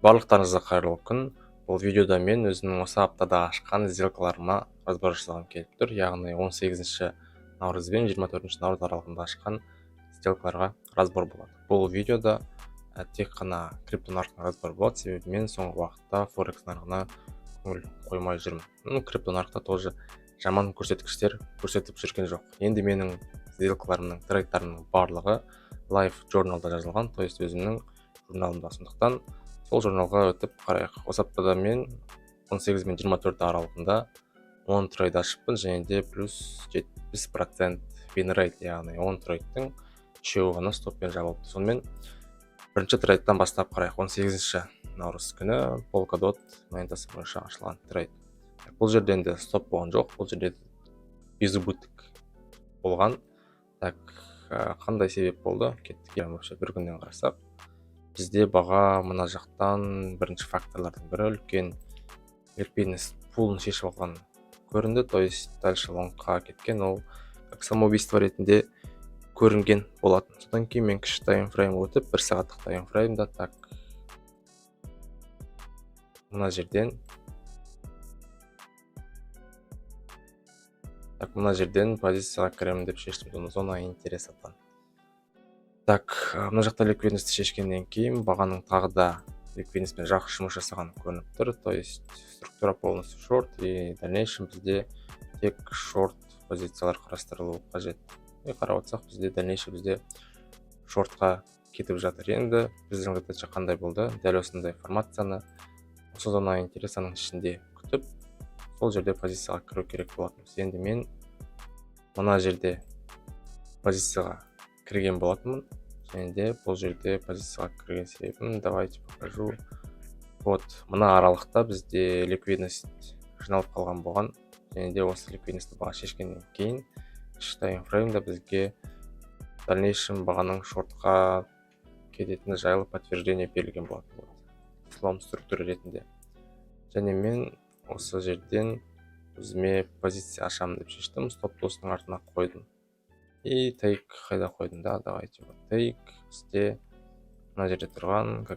Барлықтарыңызға қайырлы күн. Бұл видеода мен өзімнің осы аптада ашқан сделкаларыма разбор жасағым келіп тұр. Яғни 18 наурыз бен 24 наурыз аралығында ашқан сделкаларға разбор болады. Бұл видеода тек қана крипто нарығына разбор болады, себебі мен соңғы уақытта форекс нарығына көңіл қоймай жүрмін. Крипто нарықта тоже жаман көрсеткіштер көрсетіп жүрген жоқ. Енді менің сделкаларымның, трейдтарымның барлығы лайф журналда жазылған, то есть өзімнің журналымда. Сондықтан сол журналға өтіп қарайық. Осы аптада мен 18 мен 24 аралығында 10 трейд ашыппын, және де плюс 70% win rate, яғни 10 трейдтің 3-і ғана стоппен жабылыпты. Сонымен бірінші трейдтан бастап қарайық. 18 наурыз күні Polkadot монетасы бойынша ашылған трейд. Бұл жерде енді стоп болған жоқ, бұл жерде безубыток болған. Қандай себеп болды? Кеттік бір күннен қарасақ. Бізде баға мына жақтан бірінші факторлардың бірі үлкен ликвидность пулын шешіп алған көрінді, то есть дальше лонгқа кеткен, ол как самоубийство ретінде көрінген болатын. Содан кейін мен кіші таймфрейм өтіп, 1 сағаттық таймфреймда мына жерден позицияға кіремін деп шештім. Зона интересатан. Мына жақта ликвидностьті шешкеннен кейін бағаның тағы да ликвидностьпен жақсы жұмыс жасаған көрініп тұр. То есть структура полностью шорт, и дальнейшем бізде тек шорт позициялар қарастырылуы қажет. Қарап отырсақ, бізде шортқа кетіп жатыр. Енді біздің задача қандай болды? Дәл осындай формацияны осы зона интересаның ішінде күтіп, сол жерде позицияға кіру керек болатынбыз. Енді мен мына жерде позицияға кірген болатынмын, және де бұл жерде позицияға кірген себебім, давайте покажу. Вот, мына аралықта бізде ликвидность жиналып қалған болған, және де осы ликвидностьті баға шешкеннен кейін кіші таймфреймда бізге дальнейшем бағаның шортқа кететіні жайлы подтверждение берілген болатын. Слом структура ретінде. Және мен осы жерден өзіме позиция ашамын деп шештім, стоп-лосстың артына қойдым. И тейк қайда қойдым, да, давайте. Тейк бізде мына жерде тұрған,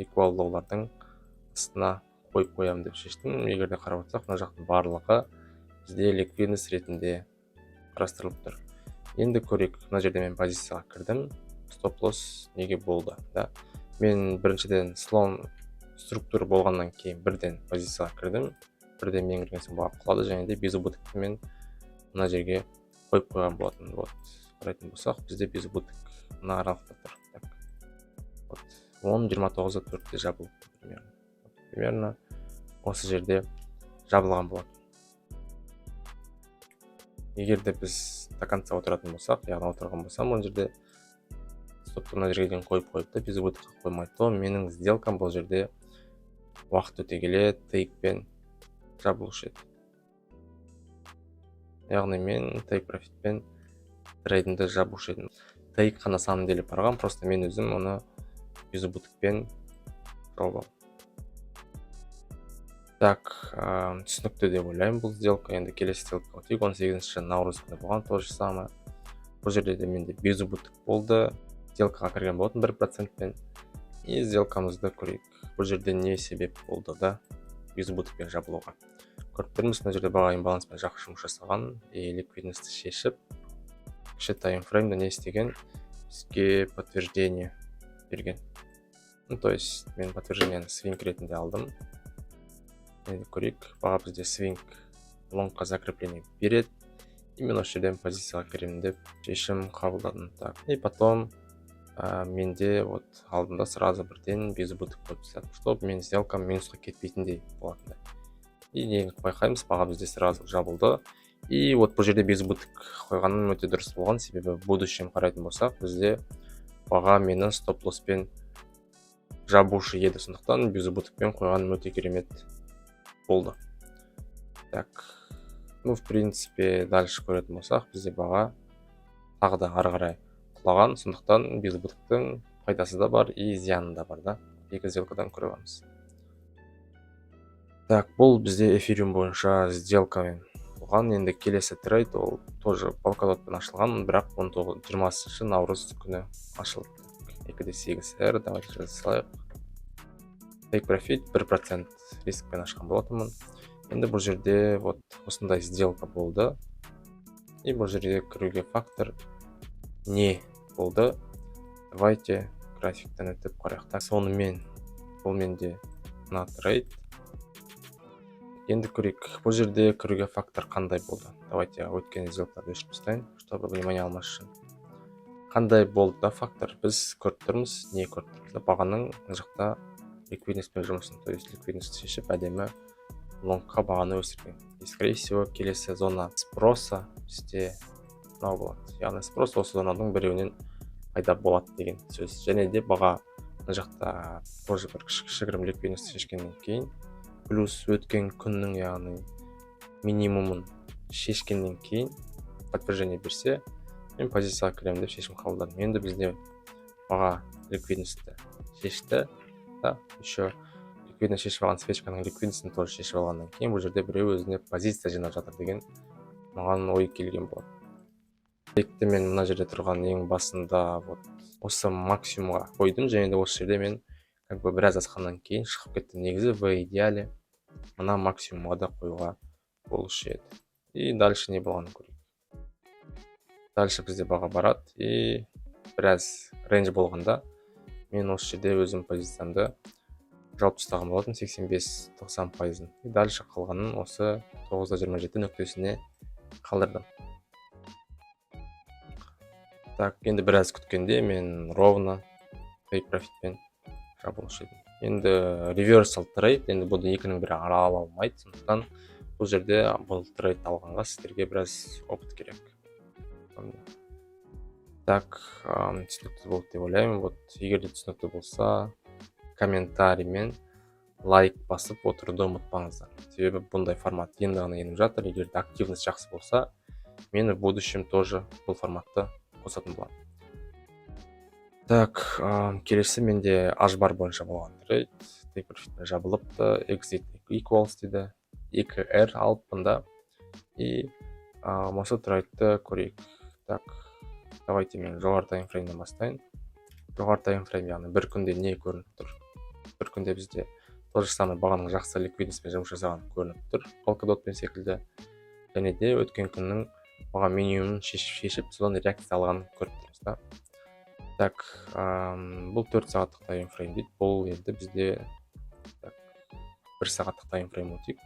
эквалдаулардың астына қойып қоямын деп шештім. Егер де қарап отырсақ, мына жақтың барлығы бізде ликвидность ретінде қарастырылып тұр. Енді көрейік, мына жерде мен позицияға кірдім, стоп-лосс неге болды, да? Мен біріншіден слом структура болғаннан кейін бірден позицияға кірдім, бірден мен кірген соң баға құлады, және де безубытокты мен мына жерге қойып қойған болатын. Вот, қарайтын болсақ, бізде безубыток мына аралықта тұр. 10.29.4-те жабылды, примерно осы жерде жабылған болады. Егер де біз до конца отыратын болсақ, яғни отырған болсам, ол жерде стопты мына жерге дейін қойып-қойыпты, безубытокқа қоймайды, то менің сделкам бұл жерде уақыт өте келе тейкпен жабылушы еді. Яғни мен тейк профитпен трейдинді жабушы едім. Тейк қана самом деле барған, просто мен өзім оны безубытокпен жауып алдым. Түсінікті деп ойлаймын бұл сделка. Енді келесі сделка өтейік. 18 наурыз күні болған, тоже самое. Бұл жерде де менде безубыток болды. Сделкаға кірген болатын 1%-пен. И сделкамызды көрейік. Бұл жерде не себеп болды да безубытокпен жабылуға. Көріп тұрмыз, мына жерде баға имбаланспен жақсы жұмыс жасаған, и ликвидностьті шешіп, кіші таймфреймда не істеген? Бізге подтверждение берген. То есть мен подтверждениені свинг ретінде алдым. Енді көрейік, баға бізде свинг лонгқа закрепление береді. Именно осы жерден позицияға кіремін деп шешім қабылдадым. И потом менде вот алдында сразу бірден безубыток қойып тастадым, чтобы мен сделкам минусқа кетпейтіндей болатындай. И негізі байқаймыз, баға бізде сразу жабылды. И вот бұл жерде безубыток қойғаным өте дұрыс болған, себебі будущем қарайтын болсақ, бізде баға мені стоп-лосспен жабушы еді. Сондықтан безубытокпен қойғаным өте керемет болды. В принципе, дальше көретін болсақ, бізде баға тағы да ары қарай құлаған, сондықтан безубытоктың пайдасы да бар, и зияны да бар, да. Екі сделкадан көре аламыз. Бұл бізде эфириум бойынша сделкамен болған. Енді келесі трейд, ол тоже Polkadotпен ашылған, бірақ 20 наурыз күні ашылды. 2.8R, давайте жазалайық. take profit 1% рискпен ашқан болатынмын. Енді бұл жерде вот осындай сделка болды. И бұл жерде кіруге фактор не болды. Давайте графиктен өтіп қарайық. Так, сонымен бұл менде мына трейд. Енді көрейік, бұл жерде кіруге фактор қандай болды. Давайте өткен сделкаларды өшіріп тастайын, чтобы внимание алмас үшін. Қандай болды да фактор? Біз көріп тұрмыз, не көріп тұрмыз? Бағаның мына жақта ликвидностьпен жұмысын, то есть ликвидностьті шешіп әдемі лонгқа бағаны өсірген. И скорее всего келесі зона спроса бізде мынау болады. Яғни спрос осы зонаның біреуінен пайда болады деген сөз. Және де баға мына жақта тоже бір кішігірім ликвидностьті шешкеннен кейін плюс өткен күннің яғни минимумын шешкеннен кейін подтверждение берсе, мен позицияға кіремін деп шешім қабылдадым. Енді бізде баға ликвидностьті шешті, да, еще ликвидность шешіп алған свечканың ликвидностьін тоже шешіп алғаннан кейін бұл жерде біреу өзіне позиция жинап жатыр деген маған ой келген болады. Текті мен мына жерде тұрған ең басында вот осы максимумға қойдым, және де осы жерде мен как бы біраз асқаннан кейін шығып кеттім. Негізі в идеале мына максимумға да қоюға болушы еді. И дальше не болғанын көрейік. Дальше бізде баға барады и біраз рейндж болғанда мен осы жерде өзім позициямды жауып тастаған болатын 85-90%. И дальше қалғанын осы 9.27 нүктесіне қалдырдым. Так, енді біраз күткенде мен ровно take profitпен жабылушы едім. Енді reversal trade, енді бұл екінің бірі ала алмайды, сондықтан бұл жерде бұл трейд алғанға сіздерге біраз опыт керек. Так, түсінікті болды деп ойлаймын. Вот егер де түсінікті болса, комментарий мен лайк басып отыруды ұмытпаңыздар. Себебі бұндай формат енді ғана еніп жатыр. Егер де активность жақсы болса, мен в будущем тоже бұл форматты қосатын боламын. Так, келесі менде H-бар бойынша болған трейд. Take profitпен жабылыпты, exit equals дейді. 2R алыппын да. И осы трейдті көрейік. Так, давайте мен жоғары таймфреймден бастайын. Жоғары таймфрейм яғни бір күнде не көрініп тұр? Бір күнде бізде тоже самый бағаның жақсы ликвидностьпен жұмыс жасаған көрініп тұр. Polkadotпен секілді. Және де өткен күннің баға минимумын шешіп, содан реакция алғанын көріп тұрмыз да. Так, бұл 4 сағаттық таймфрейм дейді. Бұл енді бізде 1 сағаттық таймфрейм өтейік.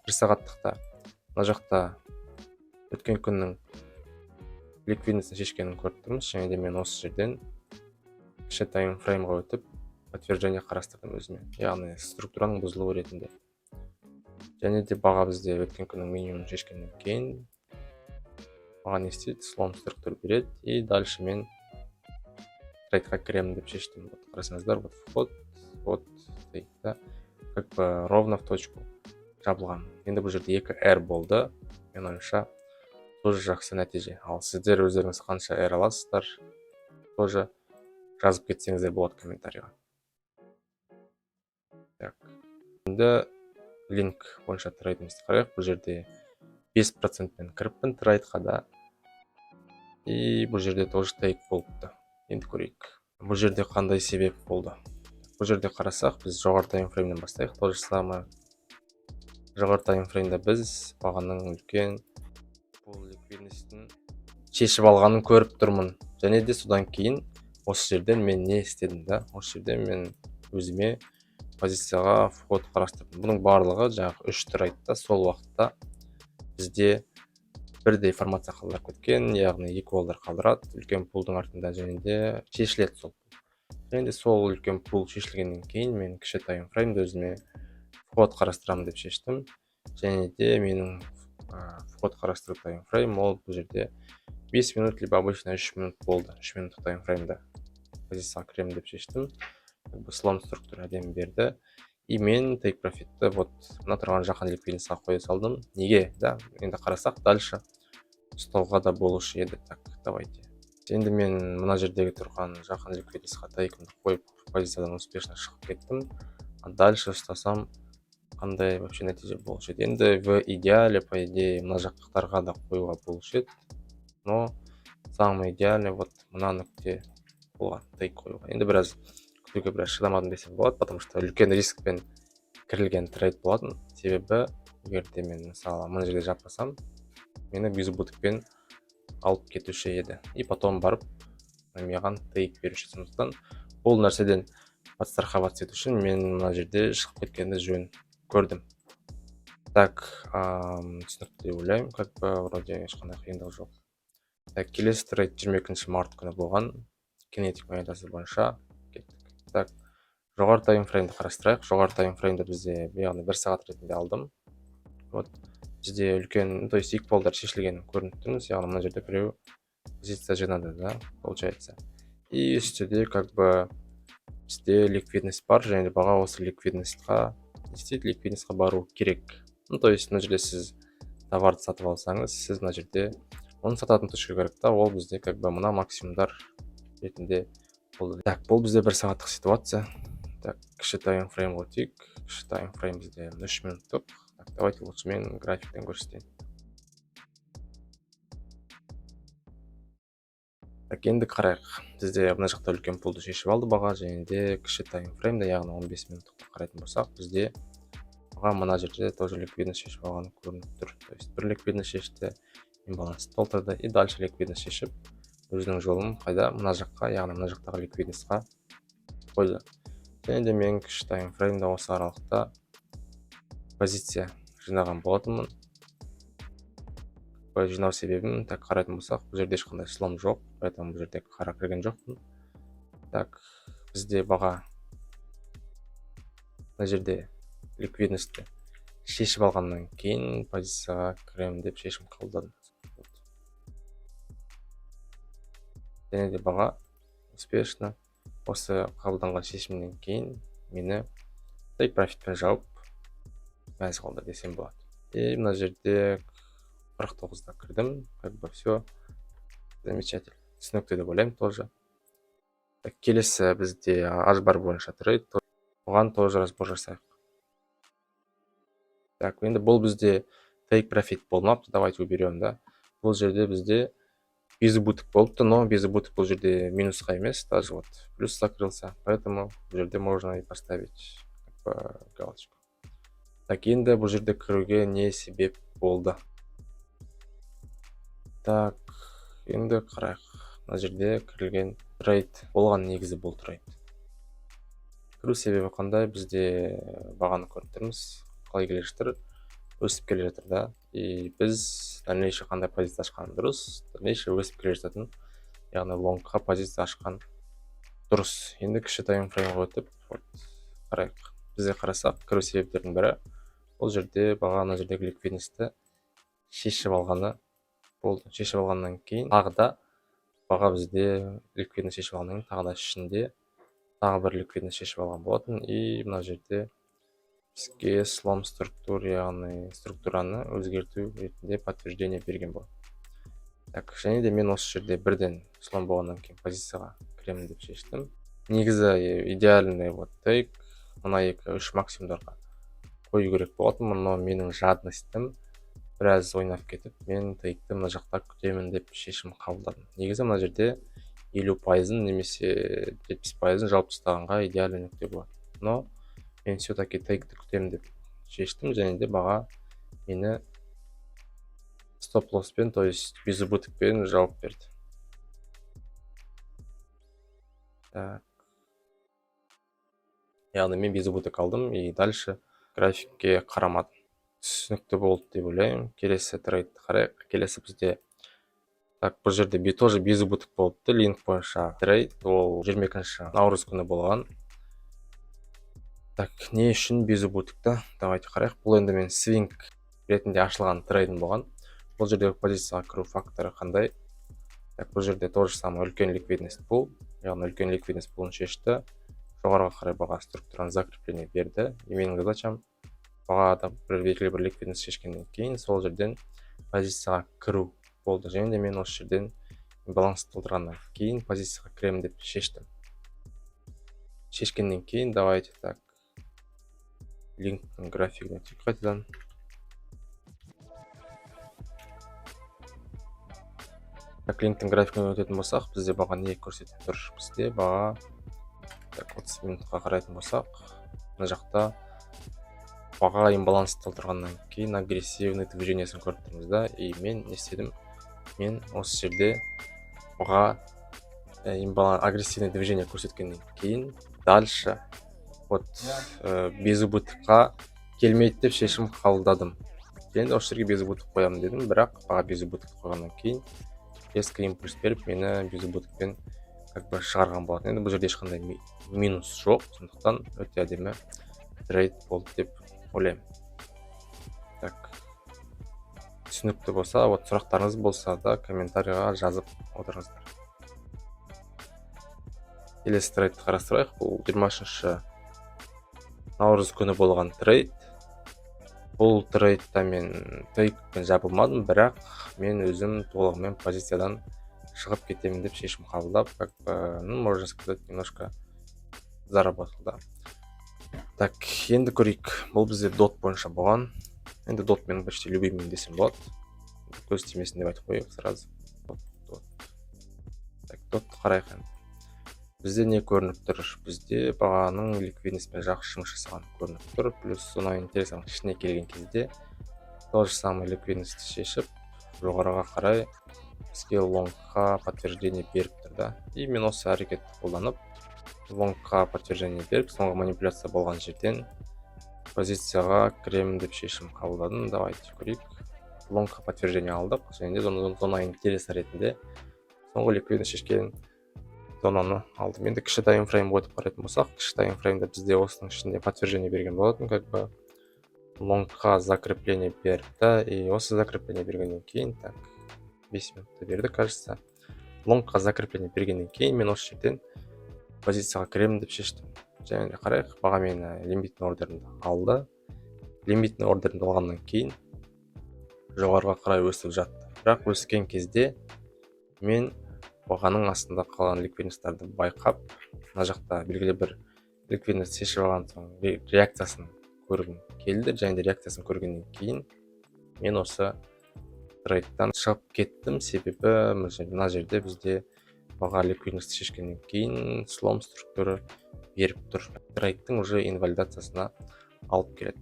1 сағаттықта мына жақта өткен күннің ликвидностьін шешкенін көріп тұрмыз. Және де мен осы жерден кіші таймфреймға өтіп подтверждение қарастырдым өзіме. Яғни структураның бұзылуы ретінде. Және де баға бізде өткен күннің минимумын шешкеннен кейін баға не істейді? Слом структур береді. И дальше мен трейдқа кіремін деп шештім. Вот қарасаңыздар, вот вход, вот да, как бы ровно в точку жабылған. Енді бұл жерде 2R болды. Мен ойымша тоже жақсы нәтиже. Ал сіздер өздеріңіз қанша R аласыздар, тоже жазып кетсеңіздер болады комментарийға. Так. Енді линк бойынша трейдімізді қарайық. Бұл жерде 5%-пен кіріппін трейдқа да. И бұл жерде тоже тейк болыпты. Енді көрейік. Бұл жерде қандай себеп болды? Бұл жерде қарасақ, біз жоғары таймфреймнен бастайық. То же самое. Жоғары таймфреймде біз бағаның үлкен бұл ликвидностьтің шешіп алғанын көріп тұрмын. Және де содан кейін осы жерден мен не істедім да? Осы жерден мен өзіме позицияға вход қарастырдым. Бұның барлығы жаңағы 3 трейдта сол уақытта бізде бірдей формация қалдырып кеткен, яғни equal'дар қалдырады үлкен пулдың артында, және де шешіледі сол. Және де сол үлкен пул шешілгеннен кейін мен кіші таймфреймді өзіме вход қарастырамын деп шештім. Және де менің вход қарастыру таймфрейм ол бұл жерде 5 минут, либо обычно 3 минут болды. 3 минуттық таймфреймді позицияға кіремін деп шештім. Слом структура әдемі берді. И мен take profitті вот мына тұрған жақын ликвидностьқа қоя салдым. Неге? Да, енді қарасақ, дальше ұстауға да болушы еді. Так, давайте. Енді мен мына жердегі тұрған жақын ликвидностьқа тейкімді қойып позициядан успешно шығып кеттім. А дальше ұстасам қандай вообще нәтиже болушы еді? Енді в идеале, по идее, мына жақтықтарға да қоюға болушы еді. Но самый идеальный вот мына нүкте болған тейк қоюға. Енді біраз күтуге біраз шыдамадым десем болады, потому что үлкен рискпен кірілген трейд болатын. Себебі егер де мен мысалы мына жерде жаппасам, мені безубытокпен алып кетуші еді, и потом барып маған тейк беруші. Сондықтан бұл нәрседен подстраховаться ету үшін мен мына жерде шығып кеткенді жөн көрдім. Так, түсінікті деп ойлаймын, как бы вроде ешқандай қиындық жоқ. Так, келесі трейд 22 март күні болған, кинетик монетасы бойынша кеттік. Так, жоғары таймфреймді қарастырайық. Жоғары таймфреймді бізде яғни 1 сағат ретінде алдым. Вот бізде үлкен, то есть икполдар шешілгенін көрініп тұрмыз, яғни мына жерде біреу позиция жинады, да, получается. И үстіде как бы бізде ликвидность бар, және баға осы ликвидностьқа, действительно ликвидностьқа бару керек. Ну, то есть мына жерде сіз товарды сатып алсаңыз, сіз мына жерде оны сататын точка керек та, ол бізде как бы мына максимумдар ретінде болды. Так, бұл бізде 1 сағаттық ситуация. Так, кіші таймфрейм өтейік. Кіші таймфрейм бізде 3 минуттық. Так, давайте лучше мен графиктен көрсетейін. Так, енді қарайық. Бізде мына жақта үлкен пулды шешіп алды баға, және де кіші таймфреймді, яғни 15 минуттық қарайтын болсақ, бізде баға мына жерде тоже ликвидность шешіп алғаны көрініп тұр. То есть бір ликвидность шешті, имбаланс толтырды, и дальше ликвидность шешіп өзінің жолын қайда, мына жаққа, яғни мына жақтағы ликвидностьқа қойды. Және де мен кіші таймфреймді осы аралықта позиция жинаған болатынмын. Жинау себебім, так қарайтын болсақ, бұл жерде ешқандай слом жоқ, поэтому бұл жерде қара кірген жоқпын. Так, бізде баға мына жерде ликвидностьті шешіп алғаннан кейін позицияға кірем деп шешім қабылдадым. Және де баға успешно осы қабылданған шешімнен кейін мені тейк профитпен жауып мәз қалды десем болады. И мына жерде 49-да кірдім, как бы все замечательно. Түсінікті деп ойлаймын тоже. Келесі бізде ажбар бойынша трейд, оған тоже разбор жасайық. Так, енді бұл бізде take profit болмапты, давайте уберем, да. Бұл жерде бізде безубыток болыпты, но безубыток бұл жерде минусқа емес, даже вот плюс закрылся, поэтому бұл жерде можно и поставить галочку. Так, енді бұл жерде кіруге не себеп болды? Так, енді қарайық. Мына жерде кірілген трейд болған, негізі бұл трейд. Кіру себебі қандай? Бізде бағаны көріп тұрмыз, қалай келе жатыр, өсіп келе жатыр, да. И біз дальнейший қандай позиция ашқан дұрыс, дальнейший өсіп келе жататын, яғни лонгқа позиция ашқан дұрыс. Енді кіші таймфреймге өтіп, қарайық. Бізде қарасақ, кіру себептердің бірі, бұл жерде баға мына жердегі ликвидностьті шешіп алғаны болды. Шешіп алғаннан кейін тағы да баға бізде ликвидность шешіп алғаннан кейін тағы да ішінде тағы бір ликвидность шешіп алған болатын, и мына жерде бізге слом структура, яғни структураны өзгерту ретінде подтверждение берген болады. Так, және де мен осы жерде бірден слом болғаннан кейін позицияға кіремін деп шештім. Негізі идеальный вот тейк мына 2-3 максимумдарға қою керек болатын, но менің жадностьтім біраз ойнап кетіп, мен тейкті мына жақта күтемін деп шешім қабылдадым. Негізі мына жерде 50% немесе 70% жауып тастағанға идеальный нүкте болады. Но мен все-таки тейкті күтемін деп шештім, және де баға мені стоп-лосспен, то есть безубытокпен жауып берді. Так. Яғни мен безубыток алдым, и дальше графикке қарамадым. Түсінікті болды деп ойлаймын. Келесі трейдті қарайық. Келесі бізде так, бұл жерде тоже безубыток болыпты. Линк бойынша трейд, ол 22 наурыз күні болған. Так, не үшін безубытокта? Давайте қарайық. Бұл енді мен свинг ретінде ашылған трейдім болған. Бұл жердегі позицияға кіру факторы қандай? Так, бұл жерде тоже самый үлкен ликвидность пул, яғни үлкен ликвидность пулын шешті. Жоғарыға қарай баға структураны закрепление берді. И менің задачам бағада белгілі бір ликвидность шешкеннен кейін сол жерден позицияға кіру болды. Және де мен осы жерден баланс толтырғаннан кейін позицияға кіремін деп шештім. Шешкеннен кейін давайте так линктің графигіне өтейік қайтадан. Так, линктің графигіне өтетін болсақ, бізде баға не көрсетіп тұр? Бізде баға 30 минутқа қарайтын болсақ, мына жақта баға имбаланс толтырғаннан кейін агрессивный движениесін көріп тұрмыз да. И мен не істедім? Мен осы жерде баға агрессивный движение көрсеткеннен кейін дальше вот безубытыққа келмейді деп шешім қабылдадым. Енді осы жерге безубытық қоямын дедім, бірақ баға безубытық қойғаннан кейін резко импульс беріп мені безубытықпен как бы шығарған болатын. Енді бұл жерде ешқандай минус жоқ, сондықтан өте әдемі трейд болды деп ойлаймын. Так, түсінікті болса, вот сұрақтарыңыз болса да комментарийға жазып отырыңыздар. Келесі трейдті қарастырайық. Бұл 23 наурыз күні болған трейд. Бұл трейдта мен тейкпен жабылмадым, бірақ мен өзім толығымен позициядан шығып кетемін деп шешім қабылдап, как бы, можно сказать, немножко заработал, да. Так, енді көрейік. Бұл бізде дот бойынша болған. Енді дот менің почти любимым десем болады. Көз тимесін деп айтып қояйық сразу. Так, дотты қарайық енді. Бізде не көрініп тұр? Бізде бағаның ликвидностьпен жақсы жұмыс жасаған көрініп тұр. Плюс соны интересный ішіне келген кезде то же самое ликвидностьті шешіп, жоғарыға қарай бізге лонгқа подтверждение беріп тұр да. И мен осы әрекетті қолданып, лонгқа подтверждение беріп, соңғы манипуляция болған жерден позицияға кіремін деп шешім қабылдадым. Давайте көрейік. Лонгқа подтверждение алдық, және де зона интерес ретінде соңғы ликвидность шешкен зонаны алдым. Енді кіші таймфрейм өтіп қарайтын болсақ, кіші таймфреймде бізде осының ішінде подтверждение берген болатын, как бы лонгқа закрепление берді, и осы закрепление бергеннен кейін, так, 5 минутта берді, кажется. Лонгқа закрепление бергеннен кейін мен осы жерден позицияға кіремін деп шештім. Және де қарайық, баға мені лимитный ордерімді алды. Лимитный ордерімді алғаннан кейін жоғарыға қарай өсіп жатты. Бірақ өскен кезде мен бағаның астында қалған ликвидностьтарды байқап, мына жақта белгілі бір ликвидность шешіп алған соң реакциясын көргім келді. Және де реакциясын көргеннен кейін мен осы трейдтан шығып кеттім. Себебі мына жерде бізде баға ликвидность шешкеннен кейін слом структура беріп тұр. Трейдтің уже инвалидациясына алып келеді.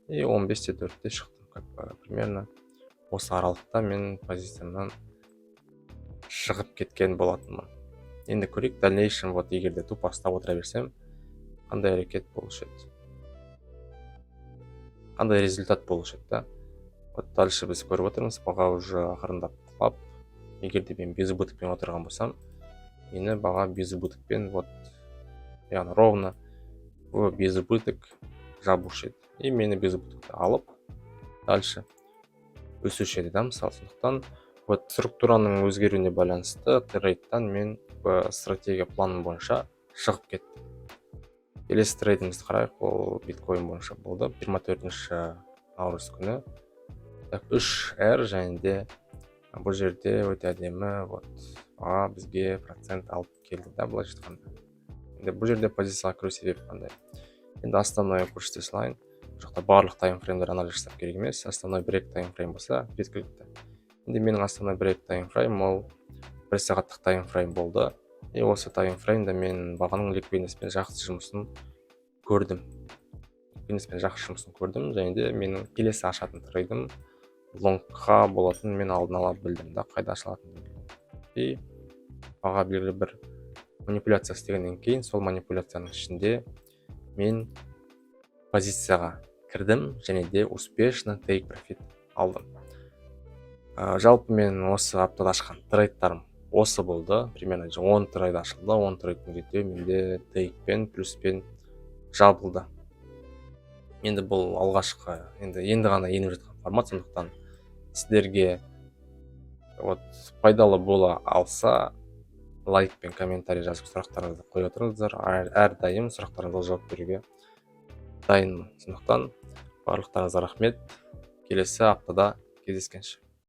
И 15-4-те шықтым, как бы примерно осы аралықта мен позициямнан шығып кеткен болатынмын. Енді көрейік, дальнейшем вот егерде тупо ұстап отыра берсем, қандай әрекет болушы еді, қандай результат болушы еді, да. Вот дальше біз көріп отырмыз, баға уже ақырындап құлап, егерде мен безубытықпен отырған болсам, мені баға безубытықпен вот яғни ровно безубытық жабушы еді. И мені безубытықты алып, дальше өсуші еді, да, мысалы. Сондықтан вот структураның өзгеруіне байланысты трейдтан мен стратегия планым бойынша шығып кеттім. Келесі трейдімізді қарайық, ол биткоин бойынша болды. 24 наурыз күні. 3R және де бұл жерде өте әдемі вот баға бізге процент алып келді, да, былай жатқанда. Енді бұл жерде позицияға кіру себебі қандай? Енді основной көрсете салайын. Жоқта барлық таймфреймдер анализ жасап керек емес. Основной брейк таймфрейм болса жеткілікті. Енді менің основной брейк таймфрейм ол 1 сағаттық таймфрейм болды. И осы таймфреймде мен бағаның ликвидностьпен жақсы жұмысын көрдім. Және де менің келесі ашатын трейдім лонгқа болатын мен алдын ала білдім, да, қайда ашылатынын. И баға белгілі бір манипуляция істегеннен кейін, сол манипуляцияның ішінде мен позицияға кірдім және де успешно take profit алдым. Жалпы мен осы аптада ашқан трейдтарым осы болды. Примерно 10 трейд ашылды, 10 трейдтің жетеуі менде тейкпен, плюспен жабылды. Енді бұл алғашқы, енді ғана еніп жатқан формат, сондықтан сіздерге вот пайдалы бола алса, лайк пен комментарий жазып сұрақтарыңызды қоя отырыңыздар. Әрдайым сұрақтарыңызға жауап беруге дайынмын. Сондықтан барлықтарыңызға рахмет. Келесі аптада кездескенше.